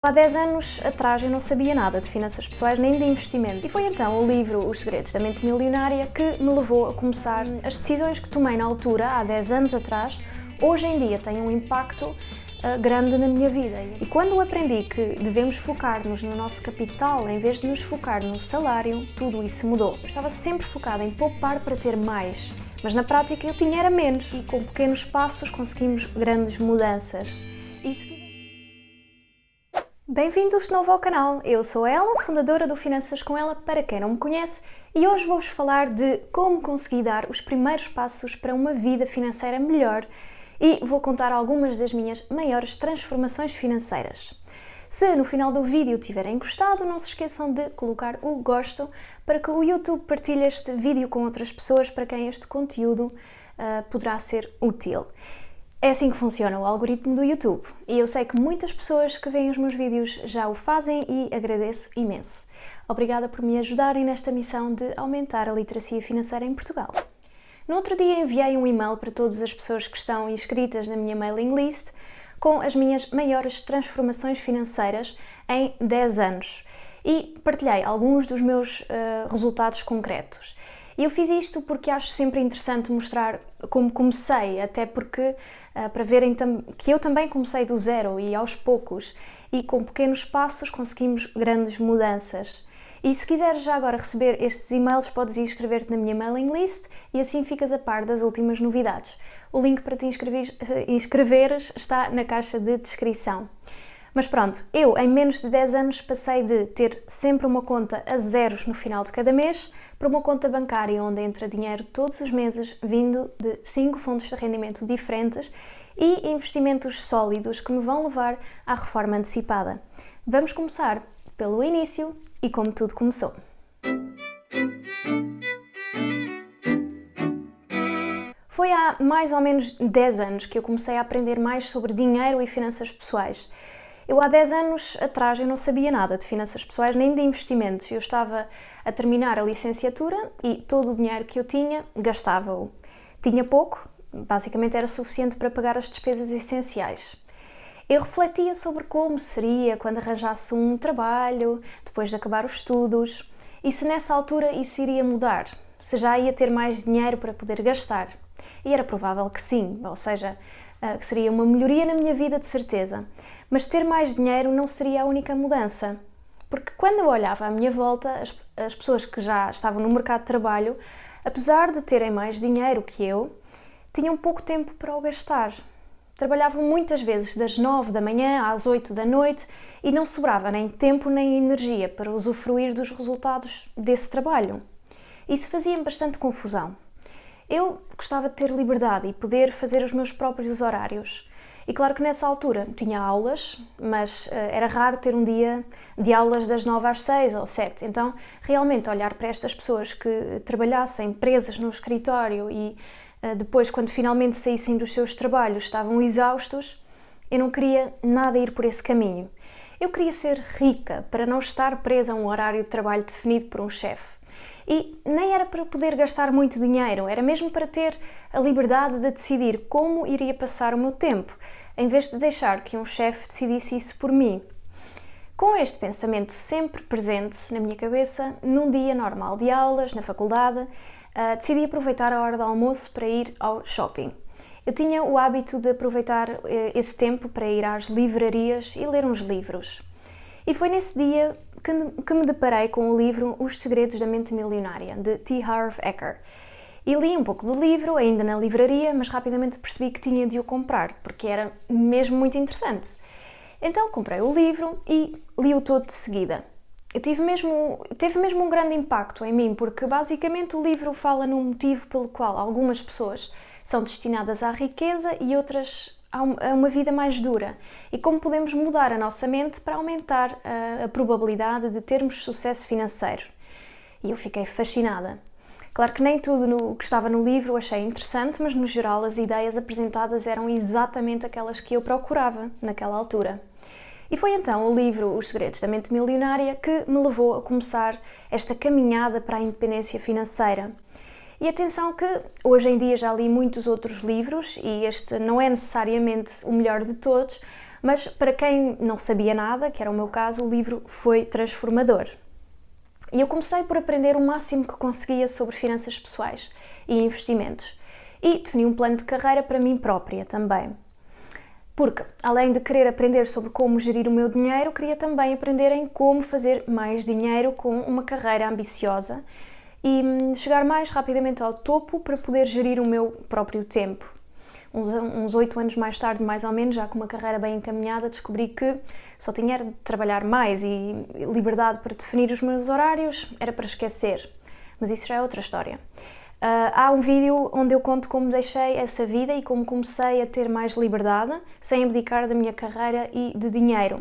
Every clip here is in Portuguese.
Há 10 anos atrás eu não sabia nada de finanças pessoais nem de investimento. E foi então o livro Os Segredos da Mente Milionária que me levou a começar. As decisões que tomei na altura, há 10 anos atrás, hoje em dia têm um impacto grande na minha vida. E quando aprendi que devemos focar-nos no nosso capital em vez de nos focar no salário, tudo isso mudou. Eu estava sempre focada em poupar para ter mais, mas na prática eu tinha era menos. E com pequenos passos conseguimos grandes mudanças. Bem-vindos de novo ao canal, eu sou a Ela, fundadora do Finanças com Ela, para quem não me conhece, e hoje vou-vos falar de como conseguir dar os primeiros passos para uma vida financeira melhor e vou contar algumas das minhas maiores transformações financeiras. Se no final do vídeo tiverem gostado, não se esqueçam de colocar o gosto para que o YouTube partilhe este vídeo com outras pessoas para quem este conteúdo poderá ser útil. É assim que funciona o algoritmo do YouTube e eu sei que muitas pessoas que veem os meus vídeos já o fazem e agradeço imenso. Obrigada por me ajudarem nesta missão de aumentar a literacia financeira em Portugal. No outro dia enviei um e-mail para todas as pessoas que estão inscritas na minha mailing list com as minhas maiores transformações financeiras em 10 anos e partilhei alguns dos meus resultados concretos. E eu fiz isto porque acho sempre interessante mostrar como comecei, até porque para verem que eu também comecei do zero e aos poucos e com pequenos passos conseguimos grandes mudanças. E se quiseres já agora receber estes e-mails, podes inscrever-te na minha mailing list e assim ficas a par das últimas novidades. O link para te inscreveres está na caixa de descrição. Mas pronto, eu em menos de 10 anos passei de ter sempre uma conta a zeros no final de cada mês para uma conta bancária onde entra dinheiro todos os meses vindo de 5 fontes de rendimento diferentes e investimentos sólidos que me vão levar à reforma antecipada. Vamos começar pelo início e como tudo começou. Foi há mais ou menos 10 anos que eu comecei a aprender mais sobre dinheiro e finanças pessoais. Eu há 10 anos atrás eu não sabia nada de finanças pessoais nem de investimentos. Eu estava a terminar a licenciatura e todo o dinheiro que eu tinha gastava-o. Tinha pouco, basicamente era suficiente para pagar as despesas essenciais. Eu refletia sobre como seria quando arranjasse um trabalho, depois de acabar os estudos, e se nessa altura isso iria mudar, se já ia ter mais dinheiro para poder gastar. E era provável que sim, ou seja, que seria uma melhoria na minha vida de certeza. Mas ter mais dinheiro não seria a única mudança. Porque quando eu olhava à minha volta, as pessoas que já estavam no mercado de trabalho, apesar de terem mais dinheiro que eu, tinham pouco tempo para o gastar. Trabalhavam muitas vezes das 9 da manhã às 8 da noite e não sobrava nem tempo nem energia para usufruir dos resultados desse trabalho. Isso fazia-me bastante confusão. Eu gostava de ter liberdade e poder fazer os meus próprios horários. E claro que nessa altura tinha aulas, mas era raro ter um dia de aulas das 9 às 6 ou 7. Então, realmente olhar para estas pessoas que trabalhassem presas no escritório e depois, quando finalmente saíssem dos seus trabalhos, estavam exaustos, eu não queria nada ir por esse caminho. Eu queria ser rica para não estar presa a um horário de trabalho definido por um chefe. E nem era para poder gastar muito dinheiro, era mesmo para ter a liberdade de decidir como iria passar o meu tempo, em vez de deixar que um chefe decidisse isso por mim. Com este pensamento sempre presente na minha cabeça, num dia normal de aulas, na faculdade, decidi aproveitar a hora do almoço para ir ao shopping. Eu tinha o hábito de aproveitar esse tempo para ir às livrarias e ler uns livros. E foi nesse dia que me deparei com o livro Os Segredos da Mente Milionária, de T. Harv Eker. E li um pouco do livro, ainda na livraria, mas rapidamente percebi que tinha de o comprar, porque era mesmo muito interessante. Então comprei o livro e li-o todo de seguida. Teve mesmo um grande impacto em mim, porque basicamente o livro fala num motivo pelo qual algumas pessoas são destinadas à riqueza e outras a uma vida mais dura e como podemos mudar a nossa mente para aumentar a probabilidade de termos sucesso financeiro. E eu fiquei fascinada. Claro que nem tudo o que estava no livro achei interessante, mas no geral as ideias apresentadas eram exatamente aquelas que eu procurava naquela altura. E foi então o livro Os Segredos da Mente Milionária que me levou a começar esta caminhada para a independência financeira. E atenção que hoje em dia já li muitos outros livros e este não é necessariamente o melhor de todos, Mas para quem não sabia nada, que era o meu caso, o livro foi transformador. E eu comecei por aprender o máximo que conseguia sobre finanças pessoais e investimentos. E defini um plano de carreira para mim própria também. Porque, além de querer aprender sobre como gerir o meu dinheiro, queria também aprender em como fazer mais dinheiro com uma carreira ambiciosa e chegar mais rapidamente ao topo para poder gerir o meu próprio tempo. Uns 8 anos mais tarde, mais ou menos, já com uma carreira bem encaminhada, descobri que só tinha de trabalhar mais e liberdade para definir os meus horários era para esquecer. Mas isso já é outra história. Há um vídeo onde eu conto como deixei essa vida e como comecei a ter mais liberdade, sem abdicar da minha carreira e de dinheiro.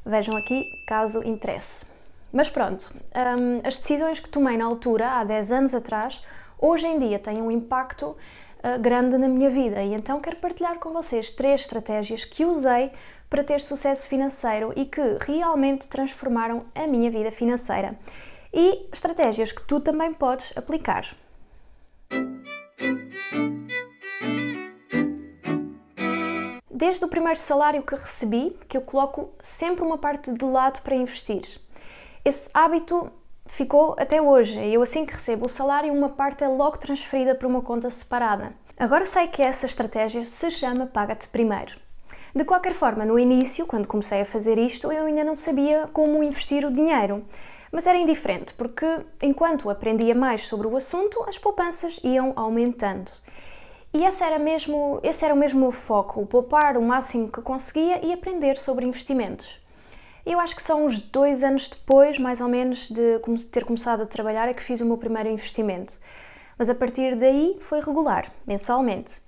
Vejam aqui, caso interesse. Mas pronto, as decisões que tomei na altura, há 10 anos atrás, hoje em dia têm um impacto grande na minha vida e então quero partilhar com vocês 3 estratégias que usei para ter sucesso financeiro e que realmente transformaram a minha vida financeira. E estratégias que tu também podes aplicar. Desde o primeiro salário que recebi, que eu coloco sempre uma parte de lado para investir. Esse hábito ficou até hoje. Eu, assim que recebo o salário, uma parte é logo transferida para uma conta separada. Agora sei que essa estratégia se chama Paga-te Primeiro. De qualquer forma, no início, quando comecei a fazer isto, eu ainda não sabia como investir o dinheiro. Mas era indiferente, porque enquanto aprendia mais sobre o assunto, as poupanças iam aumentando. E esse era o mesmo meu foco, o poupar o máximo que conseguia e aprender sobre investimentos. Eu acho que só uns 2 anos depois, mais ou menos, de ter começado a trabalhar, é que fiz o meu primeiro investimento. Mas a partir daí foi regular, mensalmente.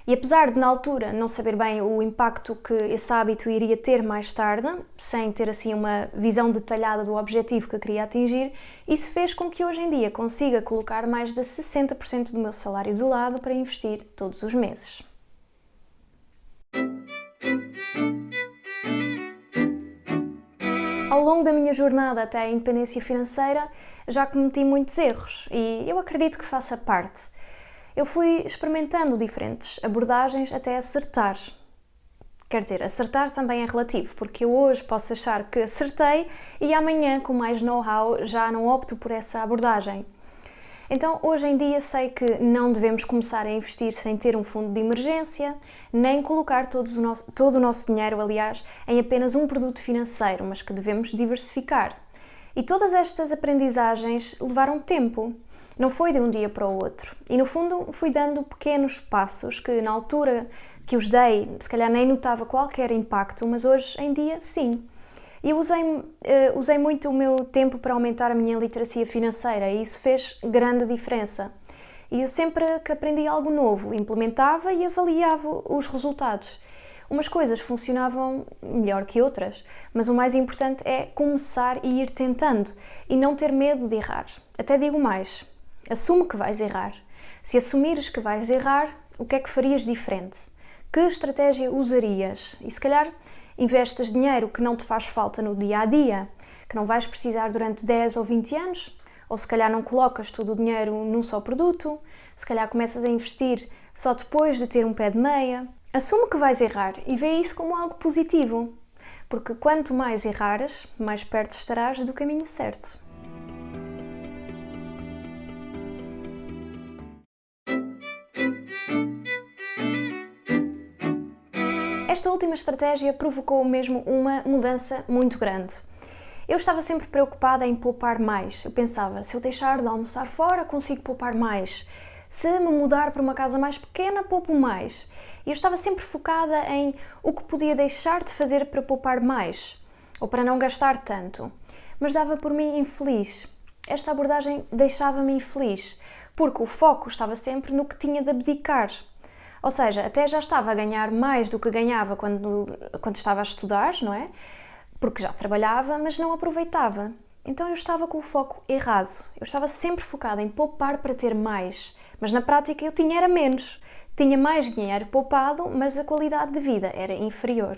E apesar de, na altura, não saber bem o impacto que esse hábito iria ter mais tarde, sem ter assim uma visão detalhada do objetivo que eu queria atingir, isso fez com que hoje em dia consiga colocar mais de 60% do meu salário de lado para investir todos os meses. Ao longo da minha jornada até à independência financeira, já cometi muitos erros e eu acredito que faça parte. Eu fui experimentando diferentes abordagens até acertar. Quer dizer, acertar também é relativo, porque eu hoje posso achar que acertei e amanhã, com mais know-how, já não opto por essa abordagem. Então, hoje em dia sei que não devemos começar a investir sem ter um fundo de emergência, nem colocar todo o nosso dinheiro, aliás, em apenas um produto financeiro, mas que devemos diversificar. E todas estas aprendizagens levaram tempo. Não foi de um dia para o outro. E, no fundo, fui dando pequenos passos que, na altura que os dei, se calhar nem notava qualquer impacto, mas hoje em dia, sim. E eu usei muito o meu tempo para aumentar a minha literacia financeira e isso fez grande diferença. E eu sempre que aprendi algo novo, implementava e avaliava os resultados. Umas coisas funcionavam melhor que outras, mas o mais importante é começar e ir tentando e não ter medo de errar. Até digo mais. Assume que vais errar. Se assumires que vais errar, o que é que farias diferente? Que estratégia usarias? E se calhar investes dinheiro que não te faz falta no dia-a-dia, que não vais precisar durante 10 ou 20 anos, ou se calhar não colocas todo o dinheiro num só produto, se calhar começas a investir só depois de ter um pé de meia. Assume que vais errar e vê isso como algo positivo, porque quanto mais errares, mais perto estarás do caminho certo. Esta última estratégia provocou mesmo uma mudança muito grande. Eu estava sempre preocupada em poupar mais. Eu pensava, se eu deixar de almoçar fora, consigo poupar mais. Se me mudar para uma casa mais pequena, poupo mais. E eu estava sempre focada em o que podia deixar de fazer para poupar mais, ou para não gastar tanto. Mas dava por mim infeliz. Esta abordagem deixava-me infeliz, porque o foco estava sempre no que tinha de abdicar. Ou seja, até já estava a ganhar mais do que ganhava quando estava a estudar, não é? Porque já trabalhava, mas não aproveitava. Então eu estava com o foco errado. Eu estava sempre focada em poupar para ter mais, mas na prática eu tinha menos. Tinha mais dinheiro poupado, mas a qualidade de vida era inferior.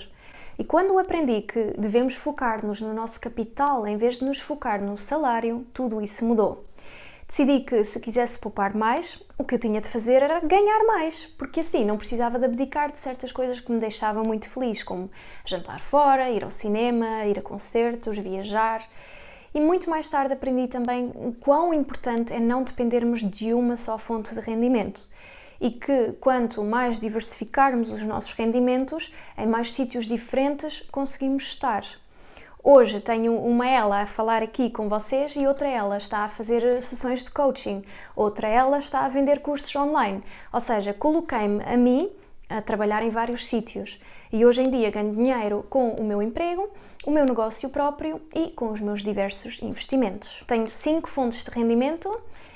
E quando aprendi que devemos focar-nos no nosso capital em vez de nos focar no salário, tudo isso mudou. Decidi que se quisesse poupar mais, o que eu tinha de fazer era ganhar mais, porque assim não precisava de abdicar de certas coisas que me deixavam muito feliz, como jantar fora, ir ao cinema, ir a concertos, viajar. E muito mais tarde aprendi também o quão importante é não dependermos de uma só fonte de rendimento e que quanto mais diversificarmos os nossos rendimentos, em mais sítios diferentes conseguimos estar. Hoje tenho uma ela a falar aqui com vocês e outra ela está a fazer sessões de coaching, outra ela está a vender cursos online, ou seja, coloquei-me a mim a trabalhar em vários sítios e hoje em dia ganho dinheiro com o meu emprego, o meu negócio próprio e com os meus diversos investimentos. Tenho 5 fontes de rendimento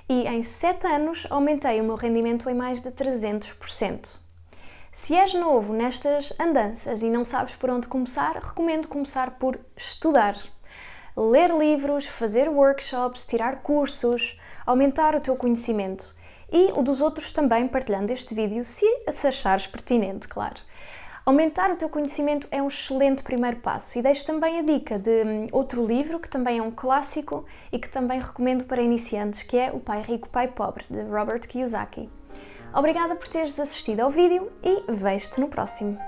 e em 7 anos aumentei o meu rendimento em mais de 300%. Se és novo nestas andanças e não sabes por onde começar, recomendo começar por estudar. Ler livros, fazer workshops, tirar cursos, aumentar o teu conhecimento e o dos outros também partilhando este vídeo, se achares pertinente, claro. Aumentar o teu conhecimento é um excelente primeiro passo e deixo também a dica de outro livro que também é um clássico e que também recomendo para iniciantes, que é O Pai Rico, Pai Pobre, de Robert Kiyosaki. Obrigada por teres assistido ao vídeo e vejo-te no próximo.